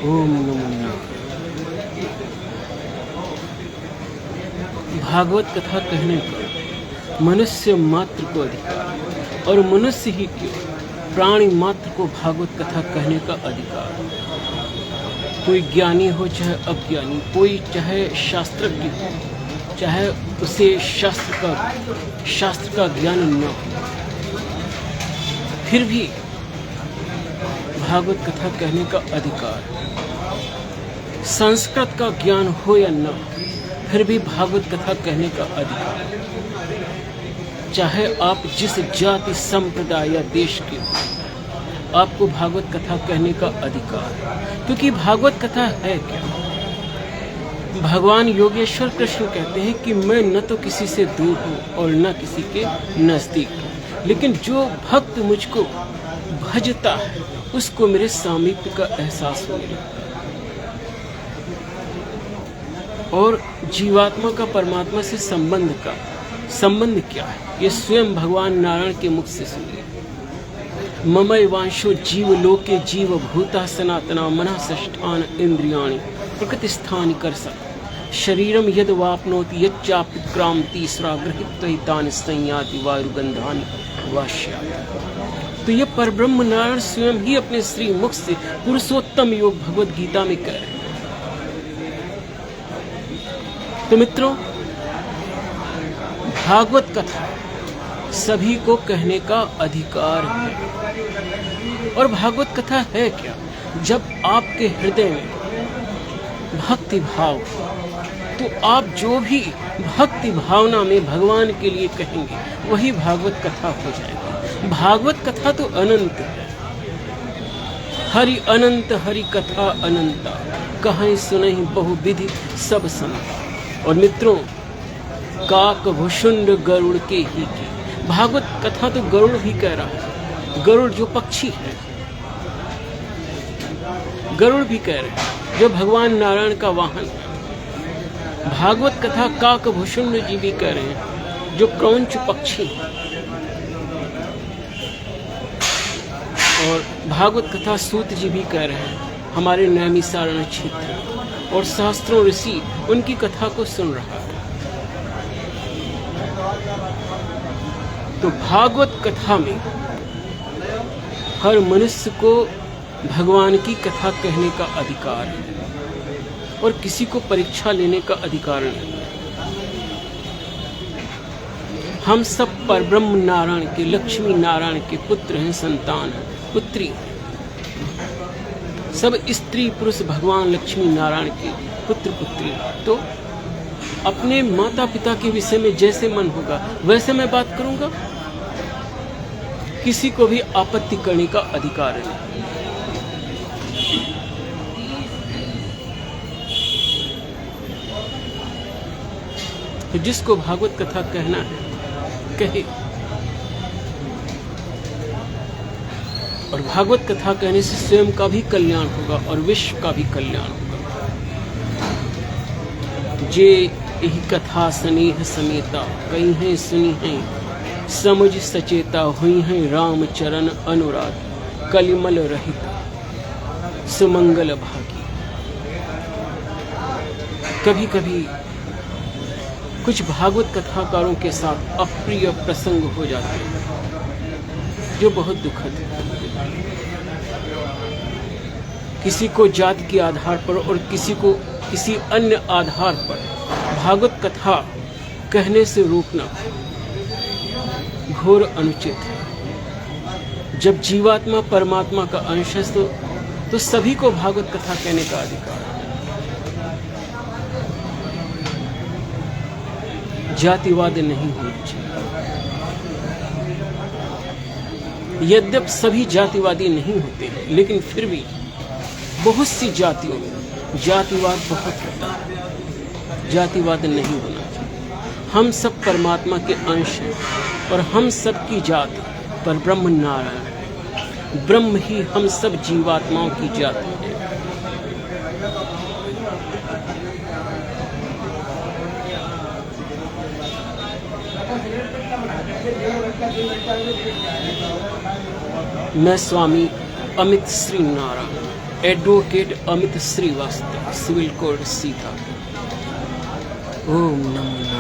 ओम नमो नारायण। भागवत कथा कहने का मनुष्य मात्र को अधिकार, और मनुष्य ही क्यों, प्राणी मात्र को भागवत कथा कहने का अधिकार। कोई ज्ञानी हो चाहे अज्ञानी, कोई चाहे शास्त्रज्ञ हो चाहे उसे शास्त्र का ज्ञान न हो, फिर भी भागवत कथा कहने का अधिकार। संस्कृत का ज्ञान हो या न, फिर भी भागवत कथा कहने का अधिकार। चाहे आप जिस जाति संप्रदाय या देश के हो, आपको भागवत कथा कहने का अधिकार। क्योंकि भागवत कथा है क्या? भगवान योगेश्वर कृष्ण कहते हैं कि मैं न तो किसी से दूर हूँ और न किसी के नजदीक हूँ, लेकिन जो भक्त मुझको भजता है उसको मेरे सामीप्य का एहसास होने लगता है। और जीवात्मा का परमात्मा से संबंध क्या है, ये स्वयं भगवान नारायण के मुख से सुनिए। ममई वांशो जीव लोके जीव भूता सनातना मना षष्ठान इंद्रियाणि प्रकृति स्थान कर सक शरीरम यद वापनोति यच्चापिक्रांति स्रागृहित संयाति वायुगंधानि वाश्याति। तो ये परब्रह्म नारायण स्वयं ही अपने श्री मुख से पुरुषोत्तम योग भगवद गीता में कह रहे हैं। तो मित्रों, भागवत कथा सभी को कहने का अधिकार है। और भागवत कथा है क्या? जब आपके हृदय में भक्ति भाव, तो आप जो भी भक्ति भावना में भगवान के लिए कहेंगे वही भागवत कथा हो जाएगी। भागवत कथा तो अनंत है। हरि अनंत हरि कथा अनंता, कहीं सुनहि बहुविधि सब संता। और मित्रों, काक भुषुंड गरुड़ के ही की भागवत कथा तो गरुड़ भी कह रहा है। गरुड़ जो पक्षी है, गरुड़ भी कह रहे हैं, जो भगवान नारायण का वाहन है। भागवत कथा काक भुषुंड जी भी कह रहे हैं, जो क्रौंच पक्षी है। और भागवत कथा सूत जी भी कह रहे हैं, हमारे नैमिषारण्य क्षेत्र। और शास्त्रों ऋषि उनकी कथा को सुन रहा है। तो भागवत कथा में हर मनुष्य को भगवान की कथा कहने का अधिकार है, और किसी को परीक्षा लेने का अधिकार नहीं। हम सब परब्रह्म नारायण के, लक्ष्मी नारायण के पुत्र हैं, संतान हैं, पुत्री हैं। सब स्त्री पुरुष भगवान लक्ष्मी नारायण के पुत्र पुत्री। तो अपने माता पिता के विषय में जैसे मन होगा वैसे मैं बात करूंगा। किसी को भी आपत्ति करने का अधिकार नहीं। तो जिसको भागवत कथा कहना है कहे। और भागवत कथा कहने से स्वयं का भी कल्याण होगा और विश्व का भी कल्याण होगा। जे यही कथा स्नेह समेता, कहीं हैं सुनी हैं समझ सचेता, हुई हैं राम चरण अनुराग, कलिमल रहित सुमंगल भागी। कभी कभी कुछ भागवत कथाकारों के साथ अप्रिय प्रसंग हो जाते हैं, जो बहुत दुखद है। किसी को जाति के आधार पर और किसी को किसी अन्य आधार पर भागवत कथा कहने से रोकना घोर अनुचित है। जब जीवात्मा परमात्मा का अंश है तो सभी को भागवत कथा कहने का अधिकार है। जातिवाद नहीं होना चाहिए। यद्यप सभी जातिवादी नहीं होते, लेकिन फिर भी बहुत सी जातियों में जातिवाद बहुत होता है। जातिवाद नहीं होना चाहिए। हम सब परमात्मा के अंश हैं और हम सब की जात पर ब्रह्म नारायण, ब्रह्म ही हम सब जीवात्माओं की जाति है। मैं Swami Amit Shri Narayan advocate Amit Srivastava, civil code Sitapur. ओम नमो